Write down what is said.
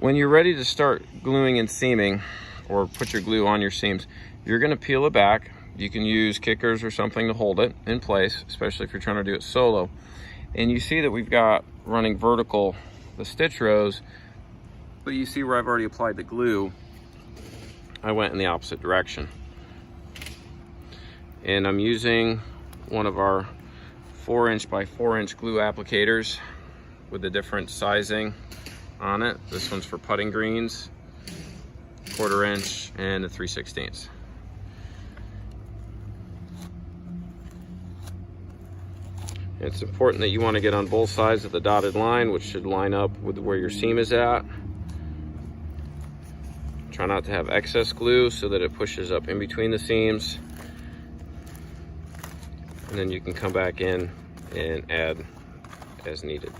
When you're ready to start gluing and seaming, or put your glue on your seams, you're gonna peel it back. You can use kickers or something to hold it in place, especially if you're trying to do it solo. And you see that we've got running vertical the stitch rows, but you see where I've already applied the glue, I went in the opposite direction. And I'm using one of our 4" by 4" glue applicators with the different sizing on it. This one's for putting greens, 1/4" and a 3/16. It's important that you want to get on both sides of the dotted line, which should line up with where your seam is at. Try not to have excess glue so that it pushes up in between the seams. And then you can come back in and add as needed.